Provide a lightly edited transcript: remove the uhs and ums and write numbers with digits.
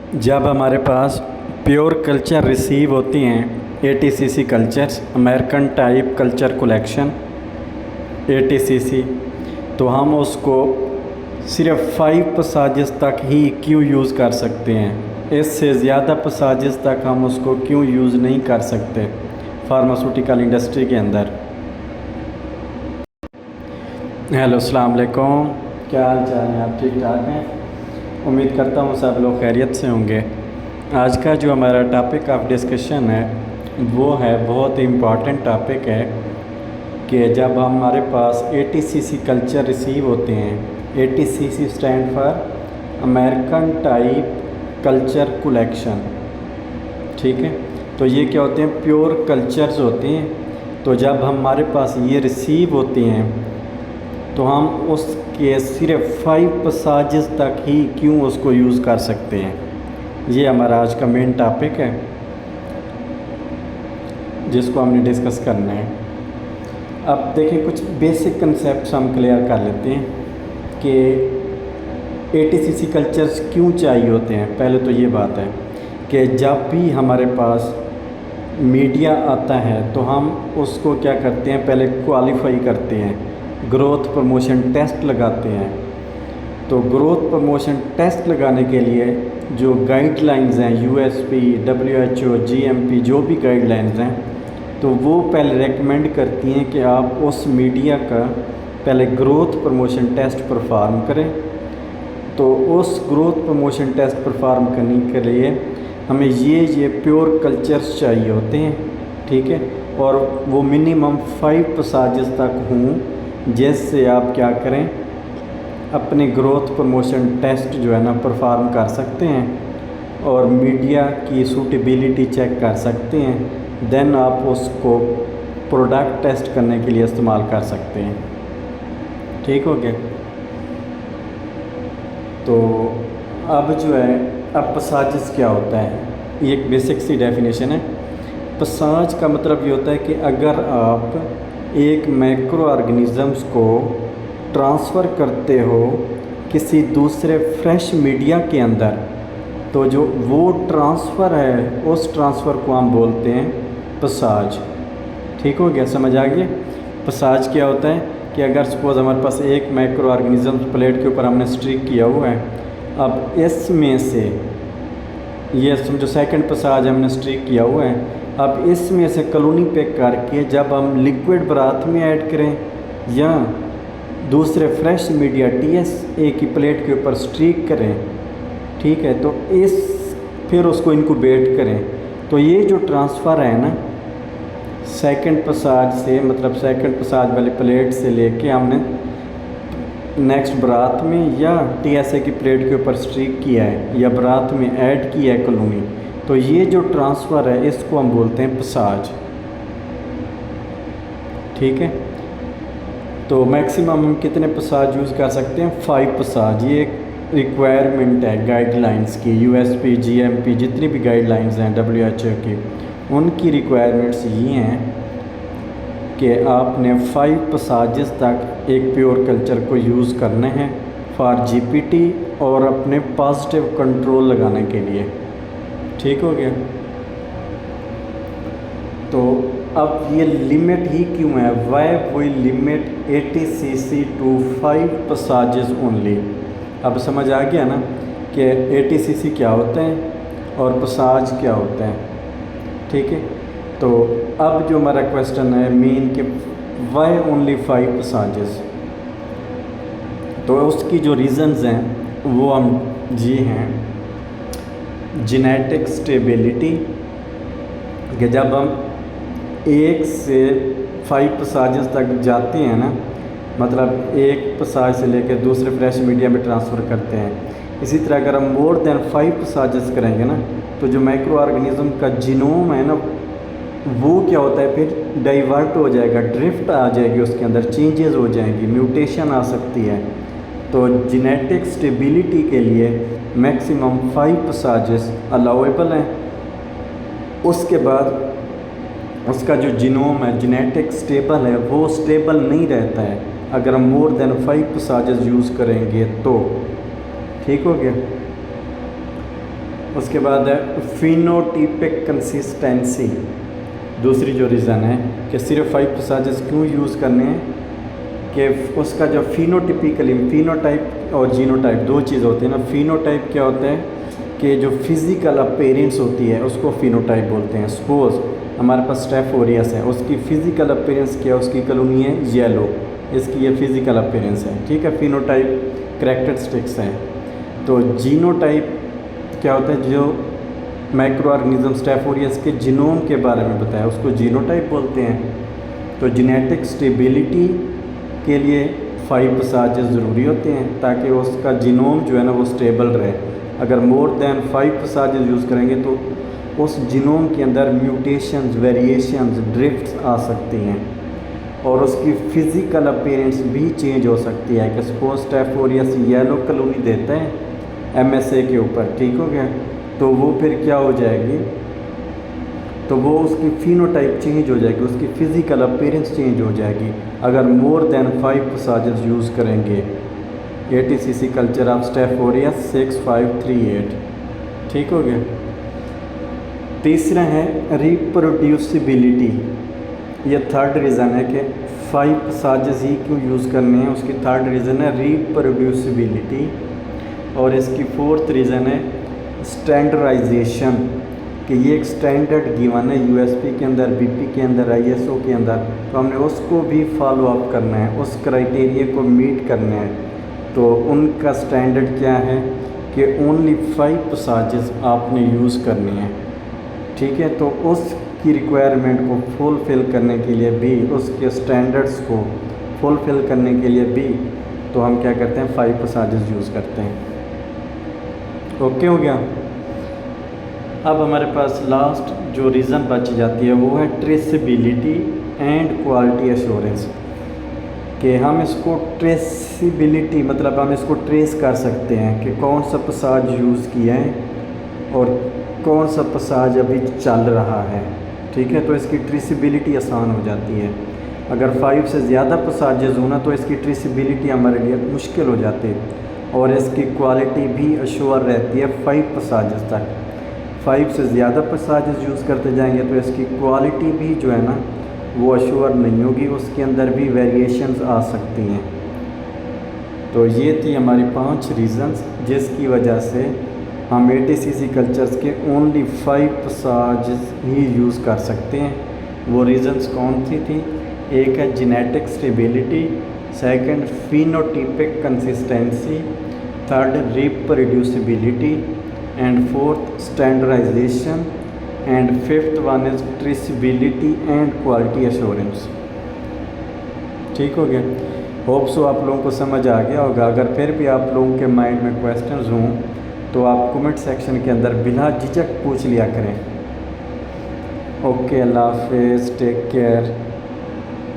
जब हमारे पास pure culture receive होती हैं ATCC cultures, American type culture collection ATCC, तो हम उसको सिर्फ 5 पसाजेस तक ही क्यों यूज़ कर सकते हैं। इससे ज़्यादा पसाजेस तक हम उसको क्यों यूज़ नहीं कर सकते फार्मास्यूटिकल इंडस्ट्री के अंदर। हेलो, अस्सलाम वालेकुम, क्या हाल चाल है? आप ठीक ठाक हैं? उम्मीद करता हूँ सब लोग खैरियत से होंगे। आज का जो हमारा टॉपिक ऑफ डिस्कशन है वो है बहुत इम्पॉर्टेंट टॉपिक है कि जब हमारे पास ATCC कल्चर रिसीव होते हैं, ATCC stand for American type culture collection, ठीक है। तो ये क्या होते हैं? प्योर कल्चर्स होते हैं। तो जब हमारे पास ये रिसीव होते हैं तो हम उसके सिर्फ 5 पसाजेस तक ही क्यों उसको यूज़ कर सकते हैं। ये हमारा आज का मेन टॉपिक है जिसको हमने डिस्कस करना है। अब देखिए, कुछ बेसिक कंसेप्ट्स हम क्लियर कर लेते हैं कि ATCC कल्चर्स क्यों चाहिए होते हैं। पहले तो ये बात है कि जब भी हमारे पास मीडिया आता है तो हम उसको क्या करते हैं, पहले क्वालिफाई करते हैं, ग्रोथ प्रमोशन टेस्ट लगाते हैं। तो ग्रोथ प्रमोशन टेस्ट लगाने के लिए जो गाइडलाइंस हैं USP, WHO, GMP, जो भी गाइडलाइंस हैं, तो वो पहले रेकमेंड करती हैं कि आप उस मीडिया का पहले ग्रोथ प्रमोशन टेस्ट परफॉर्म करें। तो उस ग्रोथ प्रमोशन टेस्ट परफॉर्म करने के लिए हमें ये प्योर कल्चर्स चाहिए होते हैं, ठीक है। और वो मिनिमम 5 पसाजेस तक हों, जिससे आप क्या करें, अपने ग्रोथ प्रमोशन टेस्ट जो है ना परफॉर्म कर सकते हैं और मीडिया की सूटेबिलिटी चेक कर सकते हैं। देन आप उसको प्रोडक्ट टेस्ट करने के लिए इस्तेमाल कर सकते हैं, ठीक हो गया। तो अब जो है, अब पसाजेस क्या होता है, ये एक बेसिक सी डेफिनेशन है। पसाज का मतलब ये होता है कि अगर आप एक माइक्रो ऑर्गेनिज़म्स को ट्रांसफ़र करते हो किसी दूसरे फ्रेश मीडिया के अंदर, तो जो वो ट्रांसफ़र है उस ट्रांसफ़र को हम बोलते हैं पसाज, ठीक हो गया, समझ आ गया। पसाज क्या होता है कि अगर सपोज़ हमारे पास एक माइक्रो ऑर्गेनिज़म प्लेट के ऊपर हमने स्ट्रिक किया हुआ है, अब इसमें से ये समझो सेकंड पसाज हमने स्ट्रिक किया हुआ है, अब इसमें से कॉलोनी पिक करके जब हम लिक्विड ब्राथ में ऐड करें या दूसरे फ्रेश मीडिया TSA की प्लेट के ऊपर स्ट्रीक करें, ठीक है, तो फिर उसको इनक्यूबेट करें, तो ये जो ट्रांसफ़र है ना सेकंड पसाज से, मतलब सेकंड पसाज वाली प्लेट से लेके हमने नेक्स्ट ब्राथ में या TSA की प्लेट के ऊपर स्ट्रीक किया है या ब्राथ में ऐड किया है कॉलोनी, तो ये जो ट्रांसफ़र है इसको हम बोलते हैं पसाज, ठीक है। तो मैक्सिमम हम कितने पसाज यूज़ कर सकते हैं? 5 पसाज। ये एक रिक्वायरमेंट है गाइडलाइंस की, USP, GMP, जितनी भी गाइडलाइंस हैं WHO की, उनकी रिक्वायरमेंट्स ये हैं कि आपने 5 पसाजेस तक एक प्योर कल्चर को यूज़ करना है फॉर GPT और अपने पॉजिटिव कंट्रोल लगाने के लिए, ठीक हो गया। तो अब ये लिमिट ही क्यों है? Why we limit ATCC to 5 passages only. अब समझ आ गया ना कि ATCC क्या होते हैं और पसाज क्या होते हैं, ठीक है। तो अब जो हमारा क्वेश्चन है मेन कि वाई ओनली 5 पसाजेस, तो उसकी जो रीज़न्स हैं वो हम ये हैं, जेनेटिक स्टेबिलिटी, कि जब हम 1 से 5 पसाजेस तक जाते हैं ना, मतलब एक पसाज से लेकर दूसरे फ्रेश मीडिया में ट्रांसफ़र करते हैं, इसी तरह अगर हम मोर देन 5 पसाजेस करेंगे ना, तो जो माइक्रो ऑर्गेनिज़म का जीनोम है ना, वो क्या होता है, फिर डाइवर्ट हो जाएगा, ड्रिफ्ट आ जाएगी, उसके अंदर चेंजेस हो जाएंगी, म्यूटेशन आ सकती है। तो जेनेटिक स्टेबिलिटी के लिए मैक्सिमम 5 पसाजेस अलाउेबल हैं। उसके बाद उसका जो जीनोम है जेनेटिक स्टेबल है, वो स्टेबल नहीं रहता है अगर हम मोर देन 5 पसाजेस यूज़ करेंगे तो, ठीक हो गया। اس کے بعد ہے فینوٹیپک کنسسٹینسی، دوسری جو ریزن ہے کہ صرف 5 پساجز کیوں یوز کرنے ہیں کہ اس کا جو فینوٹیپیکلی، فینوٹائپ اور جینوٹائپ دو چیز ہوتی ہیں نا. فینوٹائپ کیا ہوتا ہے کہ جو فزیکل اپیرنس ہوتی ہے اس کو فینوٹائپ بولتے ہیں. سپوز ہمارے پاس اسٹیف اوریس ہے، اس کی فزیکل اپیرنس کیا، اس کی کالونی ہے یلو، اس کی یہ فزیکل اپیرنس ہے، ٹھیک ہے. فینوٹائپ کریکٹرسٹکس ہیں. تو جینوٹائپ کیا ہوتا ہے، جو مائکرو آرگنیزم اسٹیف اوریس کے جینوم کے بارے میں بتایا اس کو جینوٹائپ بولتے ہیں. تو جینیٹک اسٹیبلٹی کے لیے 5 پساجز ضروری ہوتے ہیں تاکہ اس کا جینوم جو ہے نا وہ اسٹیبل رہے. اگر مور دین 5 پساجز یوز کریں گے تو اس جینوم کے اندر میوٹیشنز، ویریشنز، ڈرفٹس آ سکتی ہیں اور اس کی فزیکل اپیرنس بھی چینج ہو سکتی ہے. کہ سپوز اسٹیف اوریس یلو کالونی دیتا ہے ایم ایس اے کے اوپر، ٹھیک ہو گیا، تو وہ پھر کیا ہو جائے گی، تو وہ اس کی فینوٹائپ چینج ہو جائے گی، اس کی فزیکل اپیرنس چینج ہو جائے گی اگر مور دین 5 پساجز یوز کریں گے. ATCC کلچر آف اسٹیف اوریس 6538، ٹھیک ہو گیا. تیسرا ہے ریپروڈیوسیبلٹی. یہ تھرڈ ریزن ہے کہ 5 پساجز ہی کیوں یوز کرنے ہیں، اس کی تھرڈ ریزن ہے ریپروڈیوسیبلٹی. اور اس کی فورتھ ریزن ہے اسٹینڈرائزیشن، کہ یہ ایک اسٹینڈرڈ گیون ہے USP کے اندر، BP کے اندر، ISO کے اندر، تو ہم نے اس کو بھی فالو اپ کرنا ہے، اس کرائٹیریا کو میٹ کرنا ہے. تو ان کا اسٹینڈرڈ کیا ہے کہ اونلی 5 پساجز آپ نے یوز کرنی ہیں، ٹھیک ہے. تو اس کی ریکوائرمنٹ کو فلفل کرنے کے لیے بھی، اس کے اسٹینڈرڈس کو فلفل کرنے کے لیے بھی، تو ہم کیا کرتے ہیں 5 پساجز یوز کرتے ہیں. اوکے ہو گیا. اب ہمارے پاس لاسٹ جو ریزن بچ جاتی ہے وہ ہے ٹریسیبلٹی اینڈ کوالٹی ایشورنس، کہ ہم اس کو ٹریسیبلٹی مطلب ہم اس کو ٹریس کر سکتے ہیں کہ کون سا پساج یوز کیا ہے اور کون سا پساج ابھی چل رہا ہے، ٹھیک ہے. تو اس کی ٹریسیبلٹی آسان ہو جاتی ہے. اگر 5 سے زیادہ پساجز ہونا تو اس کی ٹریسیبلٹی ہمارے لیے مشکل ہو جاتی ہے اور اس کی کوالٹی بھی اشور رہتی ہے 5 پساجز تک. 5 سے زیادہ پساجز یوز کرتے جائیں گے تو اس کی کوالٹی بھی جو ہے نا وہ اشور نہیں ہوگی، اس کے اندر بھی ویریشنز آ سکتی ہیں. تو یہ تھی ہماری 5 ریزنز جس کی وجہ سے ہم ATCC کلچرز کے اونلی 5 پساجز ہی یوز کر سکتے ہیں. وہ ریزنز کون سی تھیں؟ ایک ہے genetic stability, second phenotypic consistency, third reproducibility, and fourth standardization, and fifth one is traceability and quality assurance. ٹھیک ہو گیا. ہوپ سو آپ لوگوں کو سمجھ آ گیا ہوگا. اگر پھر بھی آپ لوگوں کے مائنڈ میں کویسچنز ہوں تو آپ کومنٹ سیکشن کے اندر بلا جھجک پوچھ لیا کریں. اوکے، اللہ حافظ، ٹیک کیئر.